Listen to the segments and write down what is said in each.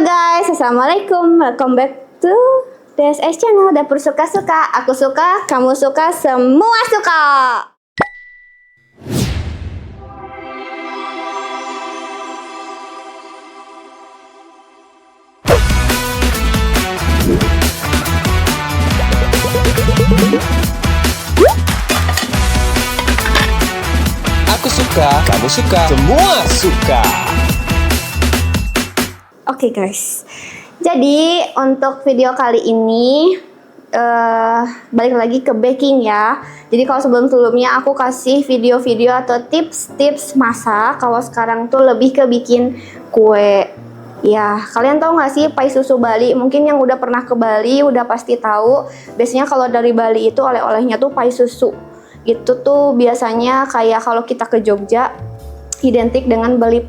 Halo guys, assalamualaikum. Welcome back to DSS channel Dapur Suka-Suka. Aku suka, kamu suka, semua suka. Aku suka, kamu suka, semua suka. Oke guys, jadi untuk video kali ini balik lagi ke baking ya. Jadi kalau sebelum-sebelumnya aku kasih video-video atau tips-tips masak, kalau sekarang tuh lebih ke bikin kue. Ya, kalian tahu nggak sih pai susu Bali? Mungkin yang udah pernah ke Bali udah pasti tahu. Biasanya kalau dari Bali itu oleh-olehnya tuh pai susu. Itu tuh biasanya kayak kalau kita ke Jogja identik dengan beli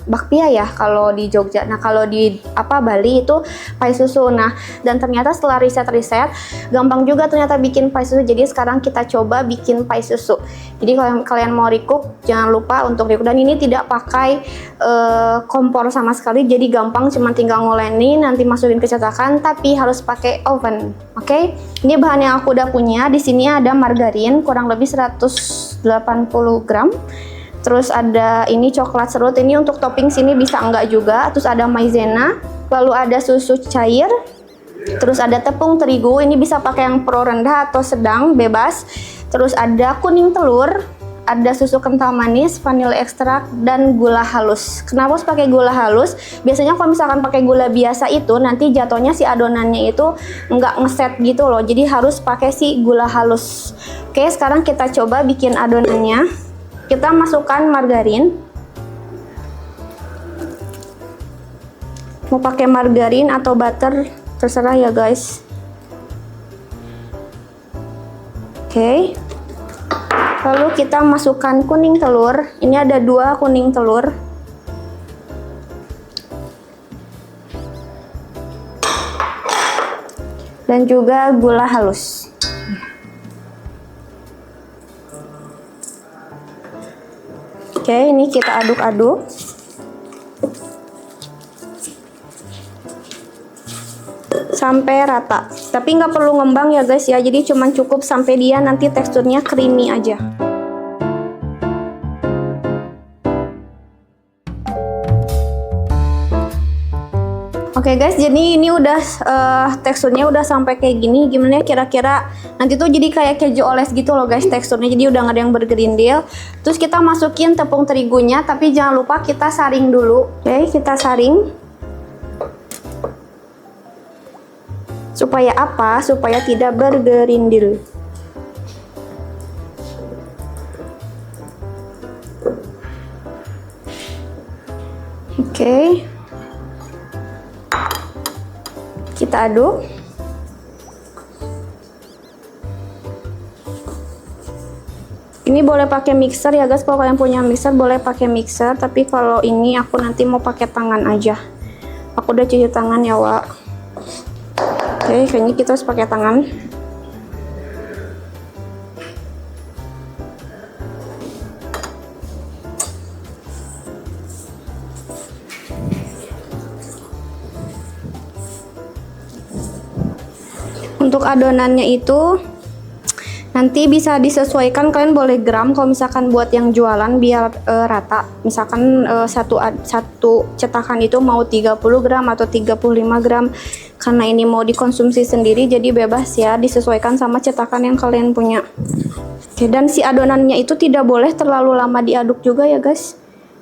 bakpia ya kalau di Jogja. Nah kalau di Bali itu pai susu. Nah dan ternyata setelah riset-riset gampang juga ternyata bikin pai susu. Jadi sekarang kita coba bikin pai susu. Jadi kalau kalian mau recook jangan lupa untuk recook, dan ini tidak pakai kompor sama sekali. Jadi gampang, cuma tinggal ngolenin nanti masukin ke cetakan, tapi harus pakai oven. Oke? Ini bahan yang aku udah punya. Di sini ada margarin kurang lebih 180 gram. Terus ada ini coklat serut, ini untuk topping sini bisa enggak juga. Terus ada maizena, lalu ada susu cair. Terus ada tepung terigu, ini bisa pakai yang pro rendah atau sedang, bebas. Terus ada kuning telur, ada susu kental manis, vanilla ekstrak, dan gula halus. Kenapa harus pakai gula halus? Biasanya kalau misalkan pakai gula biasa itu nanti jatuhnya si adonannya itu nggak ngeset gitu loh. Jadi harus pakai si gula halus. Oke, sekarang kita coba bikin adonannya. Kita masukkan margarin. Mau pakai margarin atau butter terserah ya guys. Oke. Lalu kita masukkan kuning telur. Ini ada 2 kuning telur. Dan juga gula halus. Oke, ini kita aduk-aduk. Sampai rata. Tapi nggak perlu ngembang ya guys ya. Jadi cuman cukup sampai dia nanti teksturnya creamy aja. Oke guys, jadi ini udah teksturnya udah sampai kayak gini. Gimana ya kira-kira nanti tuh jadi kayak keju oles gitu loh guys teksturnya. Jadi udah nggak ada yang bergerindil. Terus kita masukin tepung terigunya, tapi jangan lupa kita saring dulu. Oke, kita saring. Supaya apa? Supaya tidak bergerindil. Oke. Kita aduk. Ini boleh pakai mixer ya guys, kalau kalian punya mixer boleh pakai mixer, tapi kalau ini aku nanti mau pakai tangan aja. Aku udah cuci tangan ya Wak. Oke, kayaknya kita harus pakai tangan. Untuk adonannya itu nanti bisa disesuaikan, kalian boleh gram kalau misalkan buat yang jualan biar rata. Misalkan satu cetakan itu mau 30 gram atau 35 gram. Karena ini mau dikonsumsi sendiri jadi bebas ya, disesuaikan sama cetakan yang kalian punya. Oke, dan si adonannya itu tidak boleh terlalu lama diaduk juga ya guys.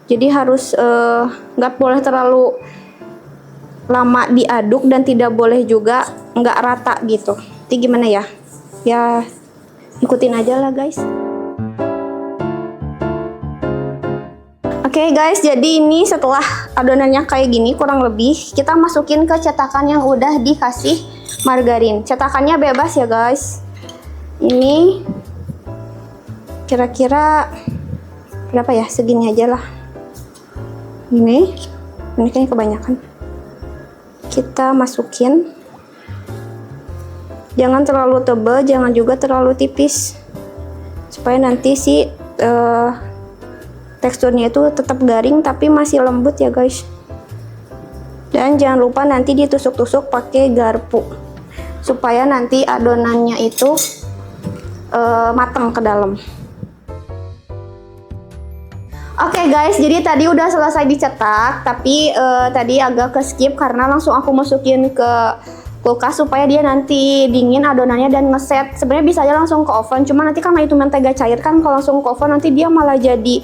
Jadi harus nggak boleh terlalu lama diaduk dan tidak boleh juga nggak rata gitu. Jadi gimana ya? Ya ikutin aja lah guys. Oke guys, jadi ini setelah adonannya kayak gini kurang lebih, kita masukin ke cetakan yang udah dikasih margarin. Cetakannya bebas ya guys. Ini kira-kira berapa ya? Segini aja lah. Ini kayaknya kebanyakan. Kita masukin. Jangan terlalu tebal, jangan juga terlalu tipis. Supaya nanti si teksturnya itu tetap garing tapi masih lembut ya guys. Dan Dan jangan lupa nanti ditusuk-tusuk pakai garpu supaya nanti adonannya itu matang ke dalam. Oke guys, jadi tadi udah selesai dicetak, tapi tadi agak ke skip karena langsung aku masukin ke kulkas supaya dia nanti dingin adonannya dan ngeset. Sebenarnya bisa aja langsung ke oven, cuma nanti karena itu mentega cair kan, kalau langsung ke oven nanti dia malah jadi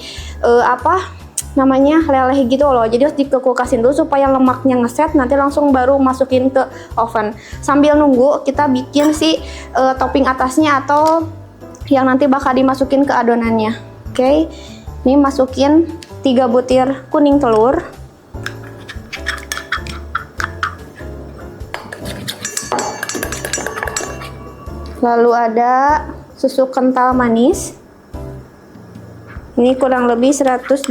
leleh gitu loh. Jadi harus dikulkasin dulu supaya lemaknya ngeset, nanti langsung baru masukin ke oven. Sambil nunggu kita bikin si topping atasnya atau yang nanti bakal dimasukin ke adonannya. Oke, ini masukin 3 butir kuning telur. Lalu ada susu kental manis. Ini kurang lebih 180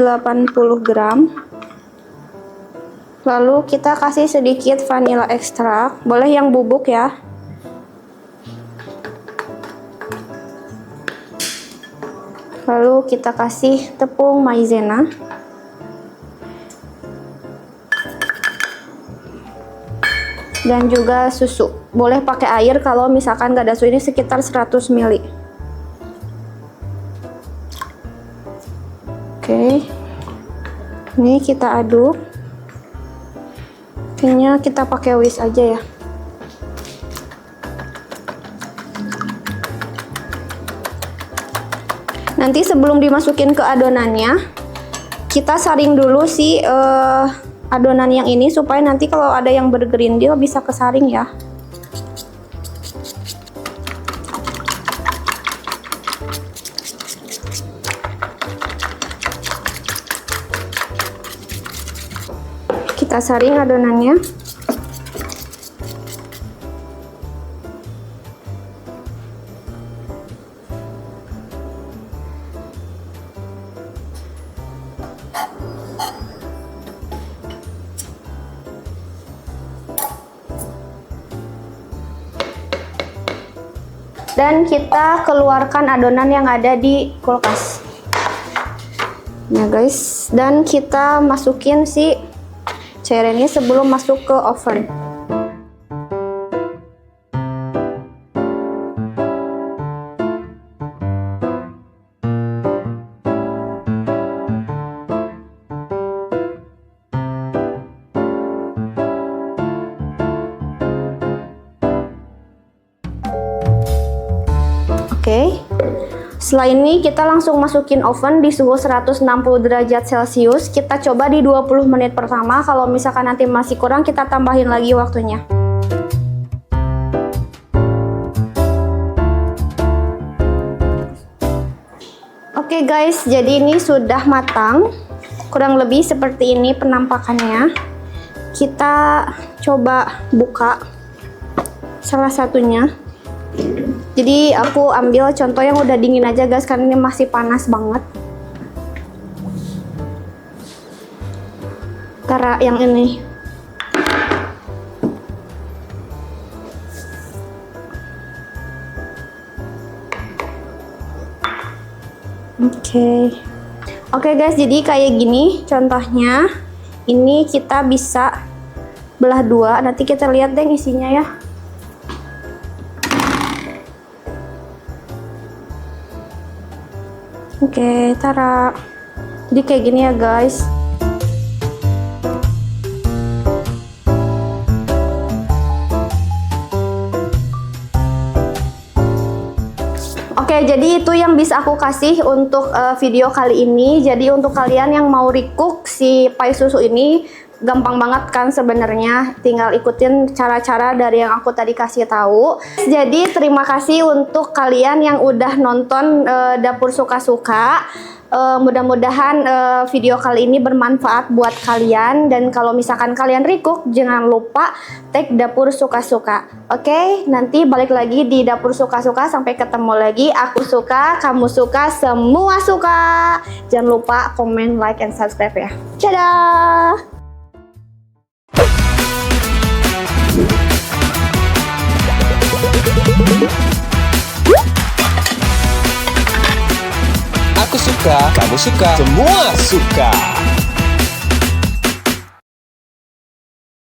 gram. Lalu kita kasih sedikit vanilla ekstrak. Boleh yang bubuk ya. Lalu kita kasih tepung maizena. Dan juga susu. Boleh pakai air kalau misalkan nggak ada susu, ini sekitar 100 ml. Oke. Ini kita aduk. Kayaknya kita pakai whisk aja ya. Nanti sebelum dimasukin ke adonannya, kita saring dulu si adonan yang ini supaya nanti kalau ada yang bergerindil bisa kesaring ya. Kita saring adonannya. Dan kita keluarkan adonan yang ada di kulkas. Ya guys, dan kita masukin si cair ini sebelum masuk ke oven. Oke. Setelah ini kita langsung masukin oven di suhu 160 derajat Celcius. Kita coba di 20 menit pertama. Kalau misalkan nanti masih kurang, kita tambahin lagi waktunya. Oke guys, jadi ini sudah matang. Kurang lebih seperti ini penampakannya. Kita coba buka salah satunya. Jadi aku ambil contoh yang udah dingin aja guys, karena ini masih panas banget. Cara yang ini. Oke guys, jadi kayak gini contohnya. Ini kita bisa belah dua, nanti kita lihat deh isinya ya. Oke, tara. Jadi kayak gini ya guys. Oke, jadi itu yang bisa aku kasih untuk video kali ini. Jadi untuk kalian yang mau recook si pai susu ini, gampang banget kan sebenarnya, tinggal ikutin cara-cara dari yang aku tadi kasih tahu. Jadi terima kasih untuk kalian yang udah nonton Dapur Suka-Suka. Mudah-mudahan video kali ini bermanfaat buat kalian, dan kalau misalkan kalian recook jangan lupa tag Dapur Suka-Suka. Oke, nanti balik lagi di Dapur Suka-Suka. Sampai ketemu lagi. Aku suka, kamu suka, semua suka. Jangan lupa komen, like, and subscribe ya. Dadah. Aku suka, kamu suka, semua suka.